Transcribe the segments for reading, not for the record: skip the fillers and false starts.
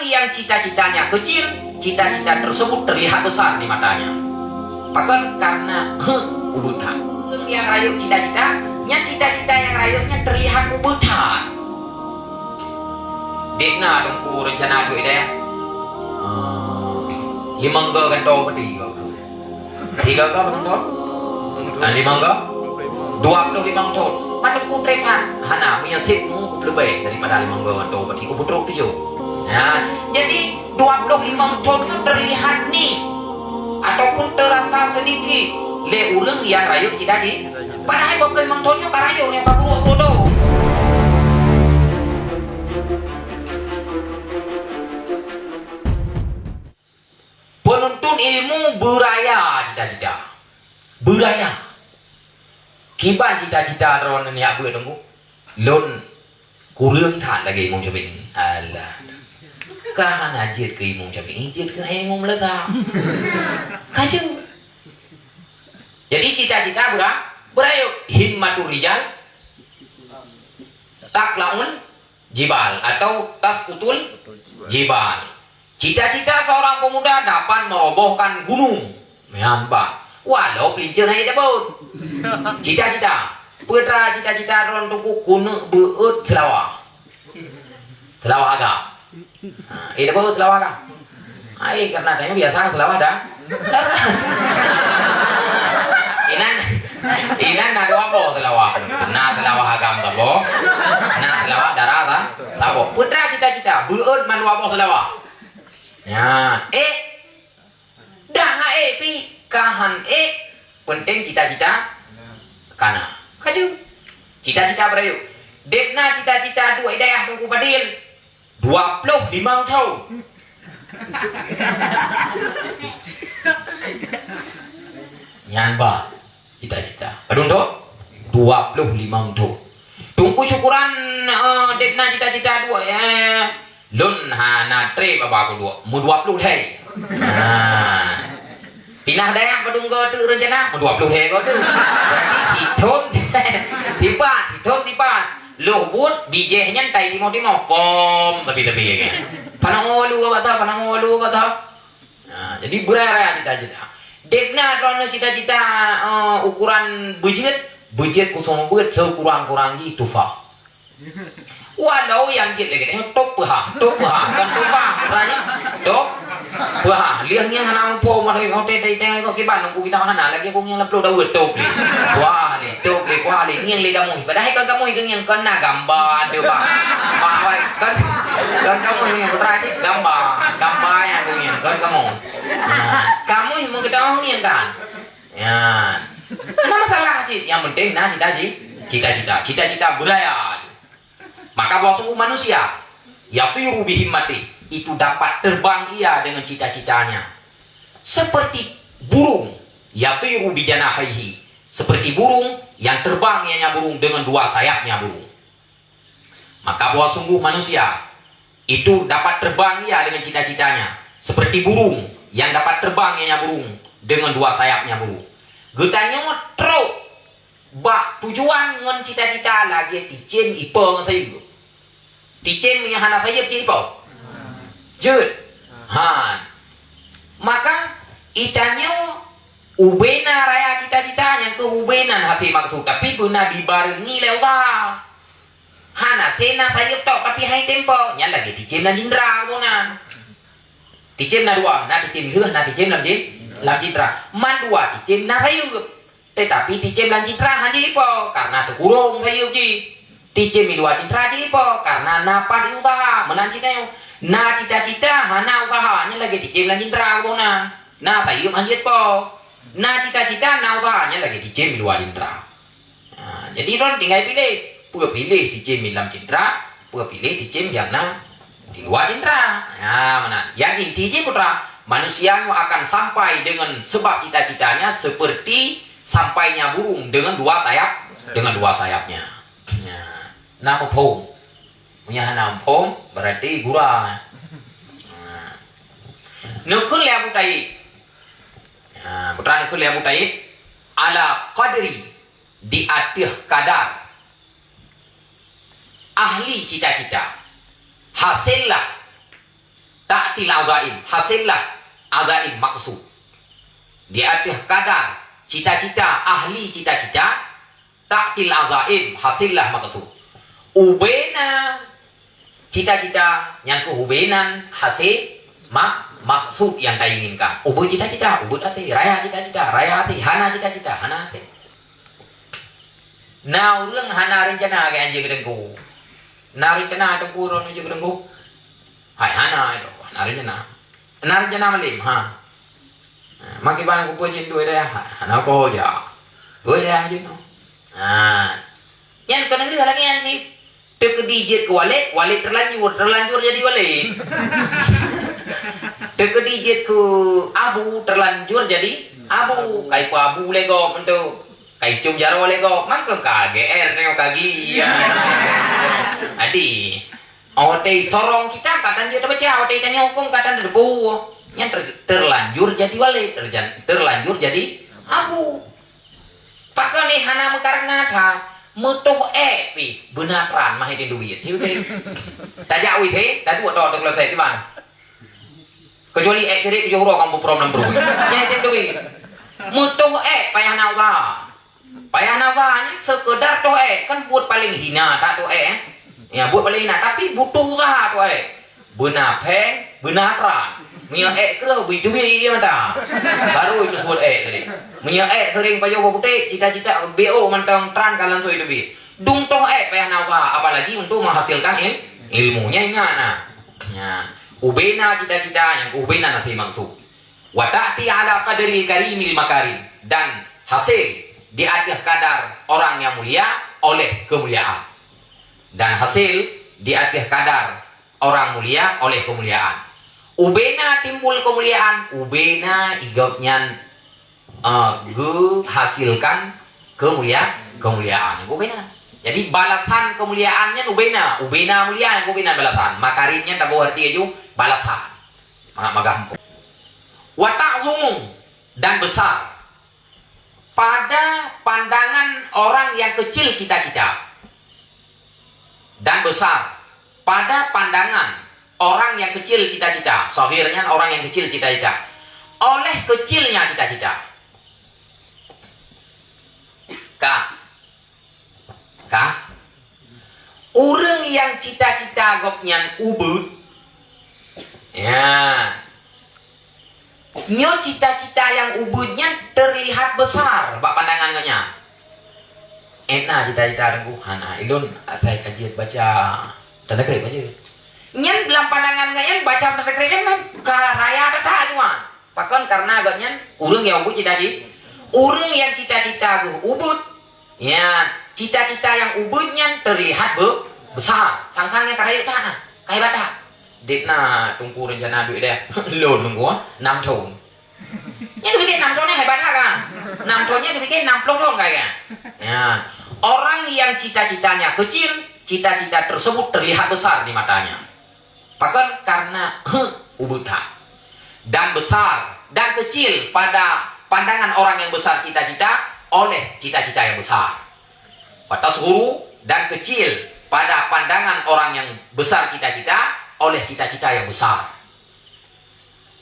yang cita-citanya kecil, cita-cita tersebut terlihat besar di matanya. Bahkan karena buta. Yang rayuk cita-cita, cita-cita yang rayuknya terlihat buta. Dekna dengku rencana duit dia. 5 kan do berarti 3 kan betul? 5 kan? 25 tahun. Pada ku trekan, hana punya sipmu lebih baik daripada 5 kan do berarti ku putruk tu. Nah, jadi 25 tahun itu terlihat nih ataupun terasa sedikit le urang yang rayuk cita-cita. Padahal 25 tahunnya karayuk yang bagus bodoh. Penuntun ilmu beraya cita-cita. Beraya. Kiban cita-cita ron ni aku tunggu. Lon kurang thản lagi mong cho mình. Alah. Kahan ajit ke mong cho mình, ajit ke mong lah ta. Kaju. Jadi cita-cita beraya himmatur rijal taklaun jibal atau tasqutul jibal. Cita-cita seorang pemuda dapat merobohkan gunung. Nampak. Walau pelincir aja dapat. Cita-cita. Putra cita-cita ron tuku kuno beut selawah. Selawah agak. Dapat selawah agak. Karena tanya biasa selawah dah. Inan na dua po selawah. Na selawah agam tabo. Na selawah darah ta. Tabo. Putra cita-cita beut man dua po selawah. Ya, dah pi kahan penting cita-cita kana. Kaju. Cita-cita berayu. Dekna cita-cita dua idayah tunggu badil. 25 tahun. Nyanba cita-cita. Padun tu 25 tahun. Tunggu syukuran dekna cita-cita dua lun na tre baba ko mu 20 thai. Pinah daerah padung go tu rencana mu 20 thai go tu. Thithon tipa luhut bije nyan tai timo kom lebih-lebih kan. Panangolu bata. Jadi beraya cita-cita. Dekna rono cita-cita ukuran budget kusong buat sekurang-kurang gitu fa. Walau yang kita lagi tok pah kan tumpah raya tok pah liangnya hanang po malai hotel dai ko kiban ko kita hana lagi ko yang upload daw tok li wah ni tok li kwa li yang li kamu padahal kan kamu yang kena gambar dia ba wah kan kamu yang berarti gambar yang punya kan kamu yang mau kita yang kan ya ada masalah sih yang penting cita-cita budaya. Maka bahwa sungguh manusia yatiru bihimmati itu dapat terbang ia dengan cita-citanya seperti burung yatiru bijanahihi seperti burung yang terbang ianya burung dengan dua sayapnya burung. Maka bahwa sungguh manusia itu dapat terbang ia dengan cita-citanya seperti burung yang dapat terbang ianya burung dengan dua sayapnya burung. Getanya truk bak tujuan ngon cita-cita lagi ticin ipeng saya. Ticin punya anak saya apa? Jud. Maka itanya ubena raya cita-citanya ke ubenan hati maksud tapi guna dibarengi lewat. Hana sena saya tok tapi hai tempo nya lagi ticin dan jindra guna. Ticin na dua, na ticin leuh, na ticin lam jindra. Man dua ticin na saya. Tetapi ticin dan jindra hanya po karena kurung saya ji. Ticin dua citra po karena napa diusaha menancitanya na cita-cita hana usahanya lagi ticin dan citra guna na sayum anjit po na cita-cita na usahanya lagi ticin dua citra. Jadi ron tinggal pilih ticin dalam citra pilih ticin yang na di luar citra. Mana yang intinya putra manusia akan sampai dengan sebab cita-citanya seperti sampainya burung dengan dua sayapnya. Nama pom punya nama pom berarti gurang. Nukul liabu tai. Putra nukul liabu tai ala qadri di atas kadar ahli cita-cita hasillah ta'til azaim, hasillah azaim maksud. Di atas kadar cita-cita ahli cita-cita, ta'til azaim, hasillah maksud. Ubena cita-cita yang kehubenan hasil maksud yang kita inginkan. Ubud cita-cita, ubud hasil, raya cita-cita, raya hasil, hana cita-cita, hana hasil. Now รื่องhana rencana ke anjing kedengku. Na rencana tu kurang anjing kedengku. Hai hana itu, hana rencana. Na rencana malim ha. Makin banyak kupu cintu dia, hana ko aja. Gue dia anjing no. Yang kena dia lagi anjing. Terkedijit ke walet terlanjur jadi walet. Terkedijit ke abu, terlanjur jadi abu. Kai ku abu lego mentu. Kai cum jaro lego, man ke KGR neo kagli. Adi. Ote sorong kita katan dia baca, ote tanya hukum katan debu. Yang terlanjur jadi walet, terlanjur jadi abu. Pakar ni hana mekarna tha. Mutuh pi benatran mah itu duit. Itu tak jauh itu, tak dua tahun kalau saya di mana. Kecuali cerik johro kamu problem bro. Nya itu duit. Mutuh payah nawa. Payah nawa sekedar tuh kan buat paling hina tak tuh Ya buat paling hina tapi butuh usaha tuh benapeng, benatran. Mia kerau bidu dia mata. Baru itu sebut tadi. Mia sering payo putih cita-cita BO mantang tran kalan so itu bi. Dung toh payah nawa apalagi untuk menghasilkan ilmunya ingat nah. Ya, ubena cita-cita yang ubena nanti maksud. Wa ta'ti ala qadril karimil makarim dan hasil di atas kadar orang yang mulia oleh kemuliaan. Dan hasil di atas kadar orang mulia oleh kemuliaan. Ubena timbul kemuliaan, ubena igotnya hasilkan kemuliaan. Ubena. Jadi balasan kemuliaannya ubena mulia yang ubena balasan. Makarimnya tak berarti itu balasan. Magampung. Wata'zumum dan besar pada pandangan orang yang kecil cita-cita dan besar pada pandangan orang yang kecil cita-cita, sohirnya orang yang kecil cita-cita, oleh kecilnya cita-cita. Orang yang cita-cita gopnya ubud, ya, nyo cita-cita yang ubudnya terlihat besar, bak pandangannya. Enak cita-cita rengguhan, ilun saya kajian baca tanda kerip aja. Nyen dalam pandangan nyen baca tanda kerip kan karaya ada tak cuma. Pakon karena agaknya urang yang ubud cita-cita, urang yang cita-cita ubud, ya cita-cita yang ubudnya terlihat besar, sang-sangnya karaya tak, kayak bata. Dekna tungku rencana duit deh, lon mengko 6 thùng. Nya dibikin 6 thùng hebat kan? 6 thùng nya dibikin 60 thùng kayaknya. Ya, orang yang cita-citanya kecil, cita-cita tersebut terlihat besar di matanya. Bahkan karena ubuta dan besar dan kecil pada pandangan orang yang besar cita-cita oleh cita-cita yang besar. Batas guru dan kecil pada pandangan orang yang besar cita-cita oleh cita-cita yang besar.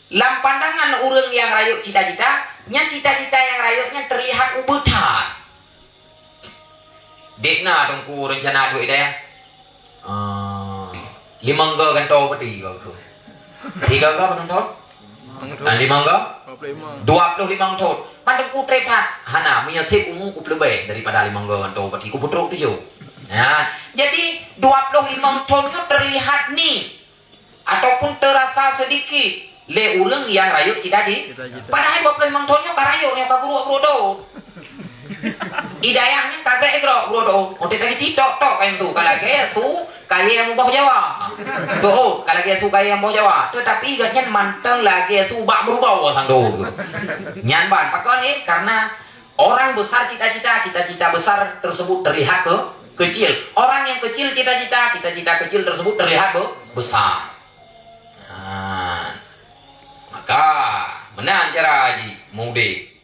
Dalam pandangan orang yang rayuk cita-cita, nya cita-cita yang rayuknya terlihat ubutan. Dekna tungku rencana duit dia. 5 ganto peti kau tu. 3 kau penonton? 5 kau? 25 tahun. Pandang ku trekat. Hana menyesip umum ku lebih daripada 5 ganto peti. Ku putruk tu jauh. Ya, jadi 25 tahun itu terlihat nih ataupun terasa sedikit le urang yang rayuk cita-cita. Padahal 25 tahunnya karayuknya kaguru do. Hidayahnya kagak egro do. Ote lagi tidak tok kayak tu. Kalau kayak su kaya yang mau Jawa. Tuh, kalau kayak su kaya yang mau Jawa. Tetapi igatnya manteng lagi su bak berubah sando. Nyanban pakon ini karena orang besar cita-cita besar tersebut terlihat kecil. Orang yang kecil cita-cita kecil tersebut terlihat besar. Nah, maka menang cara haji mudik